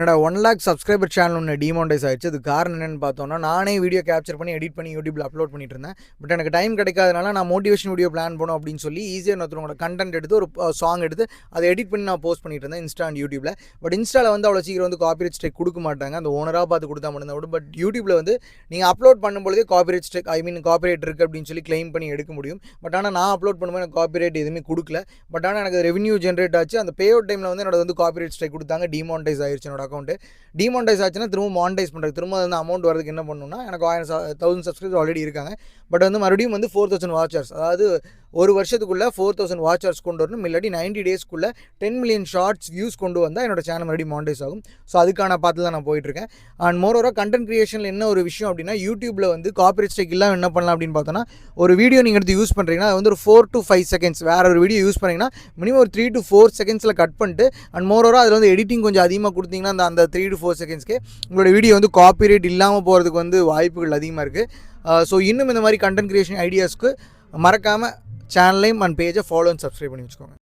என்னோட 1,00,000 subscriber channel ஒன்று டிமானிடைஸ் ஆயிடுச்சு. அது காரணம் என்னன்னு பார்த்தோம்னா, நானே வீடியோ கேப்சர் பண்ணி எடிட் பண்ணி யூடியூப்ல அப்லோட் பண்ணிட்டு இருந்தேன். பட் எனக்கு டைம் கிடைக்காதனால நான் மோட்டிவேஷன் வீடியோ பிளான் பண்ணணும் அப்படின்னு சொல்லி ஈஸியாக ஒருத்தவங்களோட கண்டென்ட் எடுத்து ஒரு சாங் எடுத்து அதை எடிட் பண்ணி நான் போஸ்ட் பண்ணிட்டு இருந்தேன் இன்ஸ்டா அண்ட் யூடியூப்ல. பட் இன்ஸ்டாவில் வந்து அவ்வளோ சீக்கிரம் வந்து காப்பிரைட் ஸ்ட்ரைக் கொடுக்க மாட்டாங்க. அந்த ஓனராக பார்த்து கொடுத்தா மட்டும் தான். பட் யூடியூப்ல வந்து நீங்கள் அப்லோட் பண்ணும்போதே காப்பிரைட் ஸ்ட்ரைக் காப்பிரைட் இருக்குது அப்படின்னு சொல்லி கிளைம் பண்ணி எடுக்க முடியும். பட் ஆனால் நான் அப்லோட் பண்ணும்போது எனக்கு காப்பிரைட் எதுவுமே கொடுக்கல. பட் ஆனால் எனக்கு ரெவன்யூ ஜென்ரேட் ஆச்சு. அந்த பே அவுட் டைமில் வந்து என்னோட வந்து காப்பிரைட் ஸ்ட்ரைக் கொடுத்தாங்க. டிமானிடைஸ் ஆயிடுச்சு என்னோட அக்கௌண்ட். டிமானிடைஸ் ஆச்சுன்னா திரும்ப மானிடைஸ் பண்ணுறது, திரும்ப வந்து அமௌண்ட் வரதுக்கு என்ன பண்ணணும்னா, எனக்கு 1000 சப்ஸ்கிரைபர் ஆல்ரெடி இருக்காங்க. பட் வந்து மறுபடியும் வந்து 4000 வாட்சர்ஸ், அதாவது ஒரு வருஷத்துக்குள்ளே 4000 வாட்சர்ஸ் கொண்டு வரணும். இல்லாட்டி 90 டேஸ்க்குள்ளே 10 மில்லியன் ஷார்ட்ஸ் வியூஸ் கொண்டு வந்தால் என்னோட சேனல் மறுபடியும் மானிடைஸ் ஆகும். ஸோ அதுக்கான பார்த்து தான் நான் போயிட்டுருக்கேன். அண்ட் மோரோவராக கண்டென்ட் கிரியேஷனில் என்ன ஒரு விஷயம் அப்படின்னா, யூடியூப்பில் வந்து காப்பிரைட் ஸ்ட்ரைக் இல்லாமல் என்ன பண்ணலாம் அப்படின்னு பார்த்தோன்னா, ஒரு வீடியோ நீங்கள் எடுத்து யூஸ் பண்ணுறீங்கன்னா அது வந்து ஒரு 4 to 5 செகண்ட்ஸ், வேறு ஒரு வீடியோ யூஸ் பண்ணிங்கன்னா மினிமம் ஒரு 3 to 4 செகண்ட்ஸில் கட் பண்ணிட்டு, அண்ட் மோரோவராக அதில் வந்து எடிட்டிங் கொஞ்சம் அதிகமாக கொடுத்தீங்கன்னா அந்த 3 to 4 செகண்ட்ஸ்க்கு உங்களோட வீடியோ வந்து காப்பிரைட் இல்லாமல் போகிறதுக்கு வந்து வாய்ப்புகள் அதிகமாக இருக்குது. ஸோ இன்னும் இந்த மாதிரி கண்டென்ட் கிரியேஷன் ஐடியாஸ்க்கு மறக்காமல் சேனலையும் அண்ட் பேஜை ஃபாலோ அண்ட் சப்ஸ்கிரைப் பண்ணி வச்சுக்கோங்க.